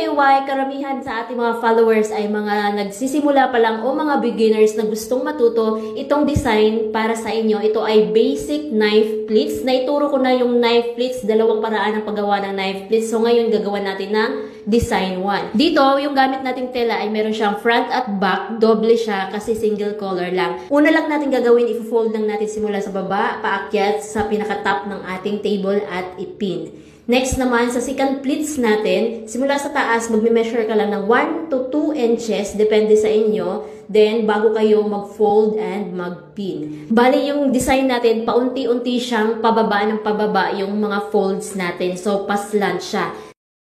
ka-DIY, karamihan sa ating mga followers ay mga nagsisimula pa lang o mga beginners na gustong matuto itong design para sa inyo. Ito ay basic knife pleats. Naituro ko na yung knife pleats, dalawang paraan ng paggawa ng knife pleats. So ngayon gagawa natin ng design 1. Dito, yung gamit nating tela ay meron siyang front at back, doble siya kasi single color lang. Una lang natin gagawin, i-fold lang natin simula sa baba, paakyat sa pinaka-top ng ating table at ipin. Next naman, sa second pleats natin, simula sa taas, magme-measure ka lang ng 1 to 2 inches, depende sa inyo. Then, bago kayo mag-fold and mag-pin. Bali, yung design natin, paunti-unti siyang pababa ng pababa yung mga folds natin. So, pa-slant siya.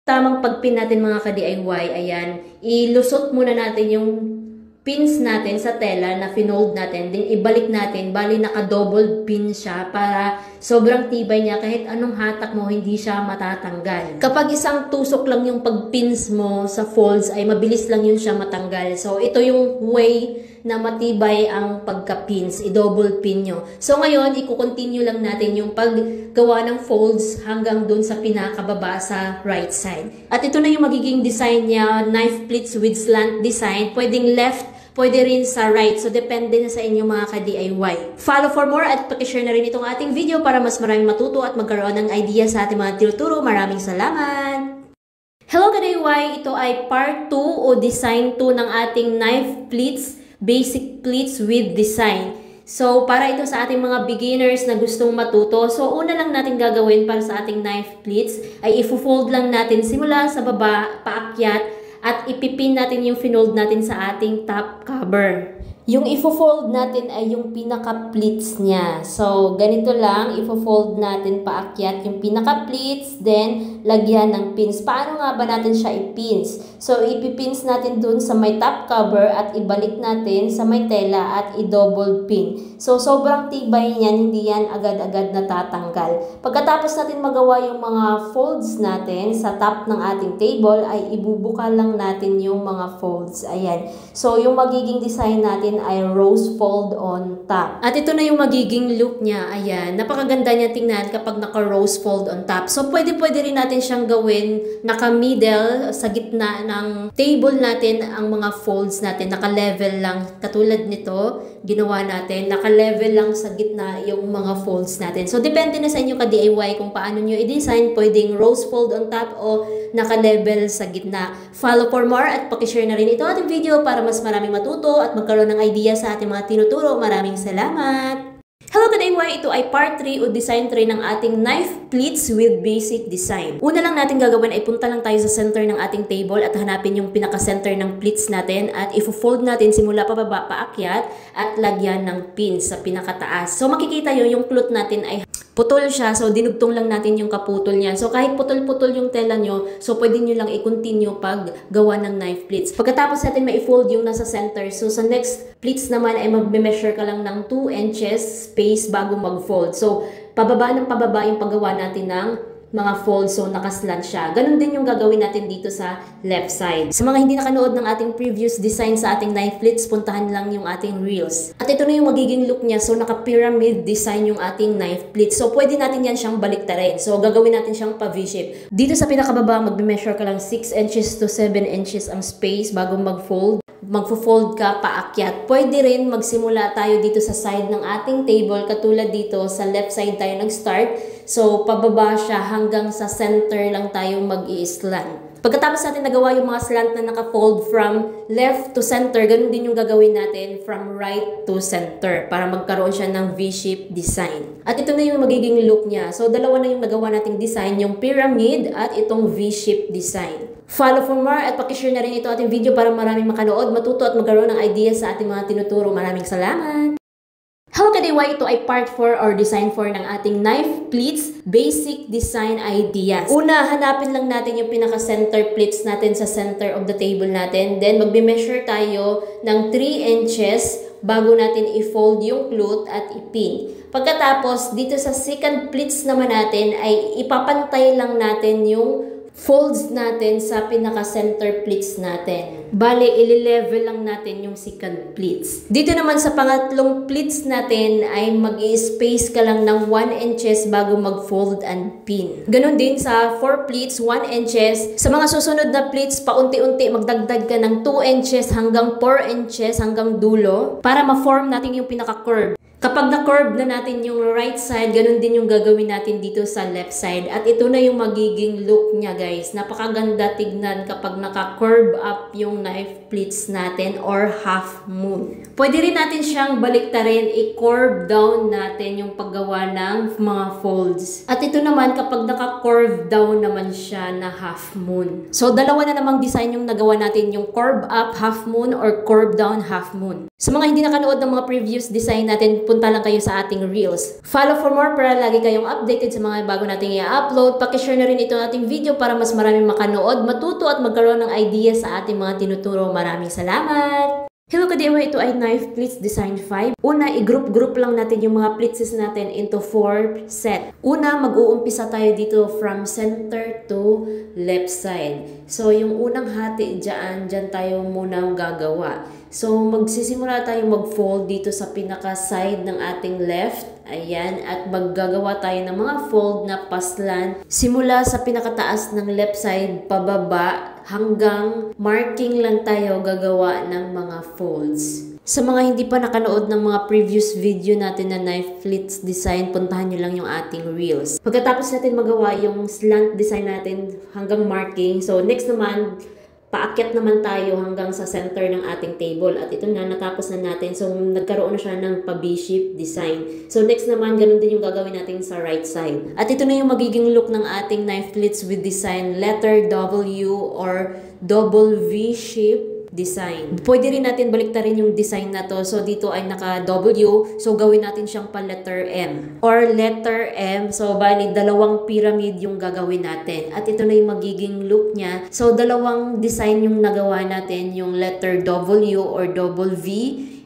Tamang pag-pin natin mga ka-DIY, ayan, ilusot muna natin yung pins natin sa tela na finold natin, then ibalik natin, bali naka-double pin siya para sobrang tibay niya, kahit anong hatak mo, hindi siya matatanggal. Kapag isang tusok lang yung pag-pins mo sa folds, ay mabilis lang yun siya matanggal. So, ito yung way na matibay ang pagka-pins, i-double pin nyo. So, ngayon, i-continue lang natin yung paggawa ng folds hanggang dun sa pinakababa sa right side. At ito na yung magiging design niya, knife pleats with slant design. Pwedeng left, pwede rin sa right. So, depende na sa inyo mga ka-DIY. Follow for more at pakishare na rin itong ating video para mas maraming matuto at magkaroon ng idea sa ating mga tinuturo. Maraming salamat! Hello ka-DIY! Ito ay part 2 o design 2 ng ating knife pleats, basic pleats with design. So, para ito sa ating mga beginners na gustong matuto. So, una lang natin gagawin para sa ating knife pleats ay i-fold lang natin simula sa baba, paakyat, at ipipin natin yung finold natin sa ating top cover. Yung ifo-fold natin ay yung pinaka-pleats niya. So, ganito lang, ifo-fold natin paakyat yung pinaka-pleats, then lagyan ng pins. Paano nga ba natin siya i-pins? So, ipipins natin dun sa may top cover at ibalik natin sa may tela at i-double pin. So, sobrang tibay niyan, hindi yan agad-agad natatanggal. Pagkatapos natin magawa yung mga folds natin sa top ng ating table, ay ibubuka lang natin yung mga folds. Ayan. So, yung magiging design natin ay rose fold on top. At ito na yung magiging look niya. Ayan. Napakaganda niya tingnan kapag naka-rose fold on top. So, pwede rin natin siyang gawin naka-middle sa gitna ng table natin ang mga folds natin. Naka-level lang. Katulad nito, ginawa natin. Naka-level lang sa gitna yung mga folds natin. So, depende na sa inyo ka-DIY kung paano nyo i-design. Pwedeng rose fold on top o naka-level sa gitna. Follow for more at pakishare na rin ito ating video para mas maraming matuto at magkaroon ng idea sa ating mga tinuturo. Maraming salamat! Hello ka-DIY! Ito ay part 3 o design 3 ng ating knife pleats with basic design. Una lang natin gagawin ay punta lang tayo sa center ng ating table at hanapin yung pinaka-center ng pleats natin at ifo-fold natin simula pababa paakyat at lagyan ng pins sa pinakataas. So makikita nyo yung cloth natin ay putol siya, so dinugtong lang natin yung kaputol niya. So kahit putol-putol yung tela nyo, so pwede nyo lang i-continue pag gawa ng knife pleats. Pagkatapos natin ma-fold yung nasa center, so sa next pleats naman ay mag-measure ka lang ng 2 inches space bago mag-fold. So pababa ng pababa yung paggawa natin ng mga folds, so nakaslant siya. Ganun din yung gagawin natin dito sa left side. Sa mga hindi nakanood ng ating previous design sa ating knife pleats, puntahan lang yung ating reels. At ito na yung magiging look niya. So naka-pyramid design yung ating knife pleats. So pwede natin yan siyang baliktarin. So gagawin natin siyang pa V-shape. Dito sa pinakababa, magme-measure ka lang 6 inches to 7 inches ang space bago mag-fold. Magfo-fold ka paakyat. Pwede rin magsimula tayo dito sa side ng ating table. Katulad dito, sa left side tayo nag-start. So, pababa siya hanggang sa center lang tayo mag-i-slant. Pagkatapos natin nagawa yung mga slant na naka-fold from left to center, ganun din yung gagawin natin from right to center para magkaroon siya ng V-shape design. At ito na yung magiging look niya. So, dalawa na yung nagawa nating design, yung pyramid at itong V-shape design. Follow for more at pakishare na rin ito ating video para maraming makanood, matuto at magkaroon ng idea sa ating mga tinuturo. Maraming salamat! Hello ka-DIY! Ito ay part 4 or design 4 ng ating knife pleats basic design ideas. Una, hanapin lang natin yung pinaka-center pleats natin sa center of the table natin. Then, magbe-measure tayo ng 3 inches bago natin i-fold yung cloth at ipin. Pagkatapos, dito sa second pleats naman natin ay ipapantay lang natin yung folds natin sa pinaka-center pleats natin. Bale, ili-level lang natin yung second pleats. Dito naman sa pangatlong pleats natin ay mag-i-space ka lang ng 1 inches bago mag-fold and pin. Ganon din sa 4 pleats, 1 inches. Sa mga susunod na pleats, paunti-unti magdagdag ka ng 2 inches hanggang 4 inches hanggang dulo para ma-form natin yung pinaka-curve. Kapag na-curve na natin yung right side, ganun din yung gagawin natin dito sa left side. At ito na yung magiging look niya, guys. Napakaganda tignan kapag naka-curve up yung knife pleats natin or half moon. Pwede rin natin siyang baliktarin, i-curve down natin yung paggawa ng mga folds. At ito naman kapag naka-curve down naman siya na half moon. So, dalawa na namang design yung nagawa natin, yung curve up half moon or curve down half moon. Sa mga hindi nakanood ng mga previous design natin, punta lang kayo sa ating reels. Follow for more para lagi kayong updated sa mga bago nating i-upload. Pakishare na rin ito ating video para mas maraming makanood, matuto at magkaroon ng idea sa ating mga tinuturo. Maraming salamat! Hello kadewa, ito ay Knife Pleats Design 5. Una, i-group lang natin yung mga pleats natin into 4 set. Una, mag-uumpisa tayo dito from center to left side. So, yung unang hati dyan tayo munang gagawa. So, magsisimula tayo mag-fold dito sa pinaka-side ng ating left. Ayan, at maggagawa tayo ng mga fold na paslan. Simula sa pinakataas ng left side, pababa, hanggang marking lang tayo gagawa ng mga folds. Sa mga hindi pa nakanood ng mga previous video natin na knife pleats design, puntahan nyo lang yung ating reels. Pagkatapos natin magawa yung slant design natin hanggang marking, so next naman, paakyat naman tayo hanggang sa center ng ating table. At ito na, natapos na natin. So, nagkaroon na siya ng pa-V-shape design. So, next naman, ganun din yung gagawin natin sa right side. At ito na yung magiging look ng ating knife pleats with design letter W or double V-shape design. Pwede rin natin baliktarin yung design na to. So, dito ay naka-W. So, gawin natin siyang pa-letter M. Or letter M. So, bali, dalawang pyramid yung gagawin natin. At ito na yung magiging look niya. So, dalawang design yung nagawa natin. Yung letter W or double V.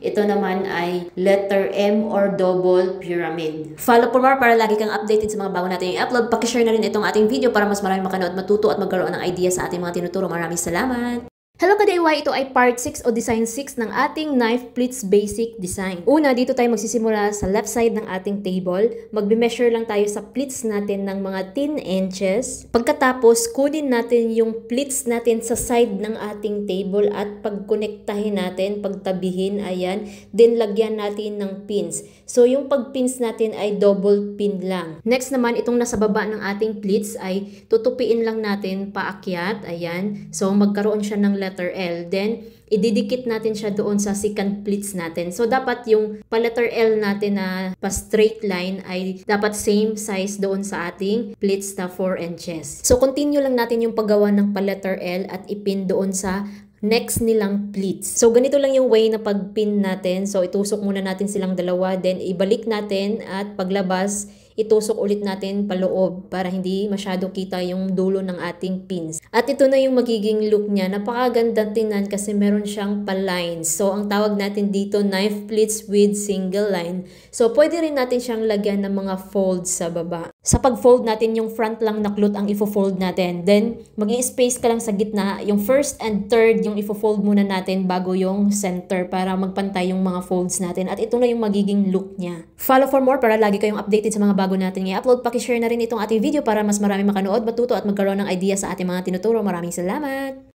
Ito naman ay letter M or double pyramid. Follow for more para lagi kang updated sa mga bago natin i-upload. Pakishare na rin itong ating video para mas maraming makanood, matuto at magkaroon ng idea sa ating mga tinuturo. Maraming salamat! Hello kadewa, ito ay part 6 o design 6 ng ating knife pleats basic design. Una, dito tayo magsisimula sa left side ng ating table. Magbe-measure lang tayo sa pleats natin ng mga 10 inches. Pagkatapos, kunin natin yung pleats natin sa side ng ating table at pagkonektahin natin, pagtabihin, ayan. Then, lagyan natin ng pins. So, yung pag-pins natin ay double pin lang. Next naman, itong nasa baba ng ating pleats ay tutupiin lang natin paakyat, ayan. So, magkaroon siya ng letter L. Then, ididikit natin siya doon sa second pleats natin. So, dapat yung pa-letter L natin na pa-straight line ay dapat same size doon sa ating pleats na 4 inches. So, continue lang natin yung paggawa ng pa-letter L at ipin doon sa next nilang pleats. So, ganito lang yung way na pag-pin natin. So, itusok muna natin silang dalawa. Then, ibalik natin at paglabas, itusok ulit natin paloob para hindi masyado kita yung dulo ng ating pins. At ito na yung magiging look niya. Napakaganda tingnan kasi meron siyang pa-lines. So, ang tawag natin dito, knife pleats with single line. So, pwede rin natin siyang lagyan ng mga folds sa baba. Sa pag-fold natin, yung front lang na cloth ang ifo-fold natin. Then, mag-i-space ka lang sa gitna. Yung first and third, yung ifo-fold muna natin bago yung center para magpantay yung mga folds natin. At ito na yung magiging look niya. Follow for more para lagi kayong updated sa mga bago natin i-upload. Pakishare na rin itong ating video para mas marami makanood, matuto at magkaroon ng idea sa ating mga tinuturo. Maraming salamat!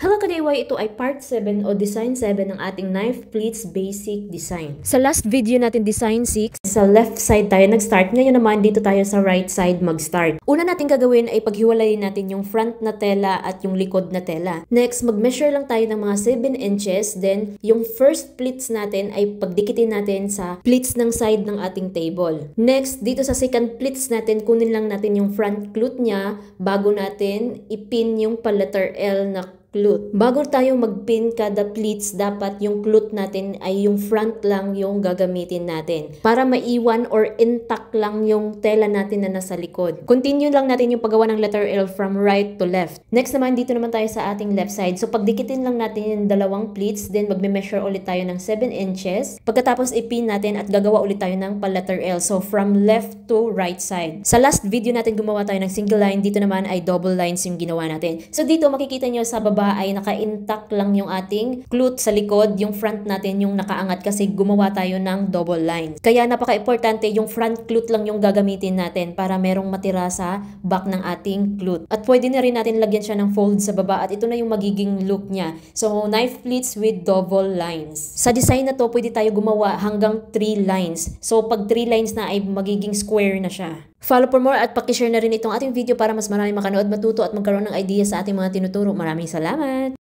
Hello kadewa, ito ay part 7 o design 7 ng ating knife pleats basic design. Sa last video natin design 6, sa left side tayo nag-start. Ngayon naman dito tayo sa right side mag-start. Una natin gagawin ay paghiwalayin natin yung front na tela at yung likod na tela. Next, mag-measure lang tayo ng mga 7 inches. Then, yung first pleats natin ay pagdikitin natin sa pleats ng side ng ating table. Next, dito sa second pleats natin, kunin lang natin yung front cloth niya bago natin ipin yung pa-letter L na clute. Bago tayo magpin kada pleats, dapat yung clute natin ay yung front lang yung gagamitin natin para maiwan or intact lang yung tela natin na nasa likod. Continue lang natin yung paggawa ng letter L from right to left. Next naman, dito naman tayo sa ating left side. So pagdikitin lang natin yung dalawang pleats, then magme-measure ulit tayo ng 7 inches. Pagkatapos ipin natin at gagawa ulit tayo ng pa-letter L. So from left to right side. Sa last video natin gumawa tayo ng single line, dito naman ay double lines yung ginawa natin. So dito makikita nyo sa baba ay naka-intact lang yung ating clute sa likod, yung front natin yung nakaangat kasi gumawa tayo ng double lines. Kaya napaka-importante yung front clute lang yung gagamitin natin para merong matira sa back ng ating clute. At pwede na rin natin lagyan siya ng fold sa baba at ito na yung magiging look niya. So knife pleats with double lines. Sa design na to, pwede tayo gumawa hanggang 3 lines. So pag 3 lines na ay magiging square na siya. Follow for more at pakishare na rin itong ating video para mas marami makanood, matuto at magkaroon ng idea sa ating mga tinuturo. Maraming salamat!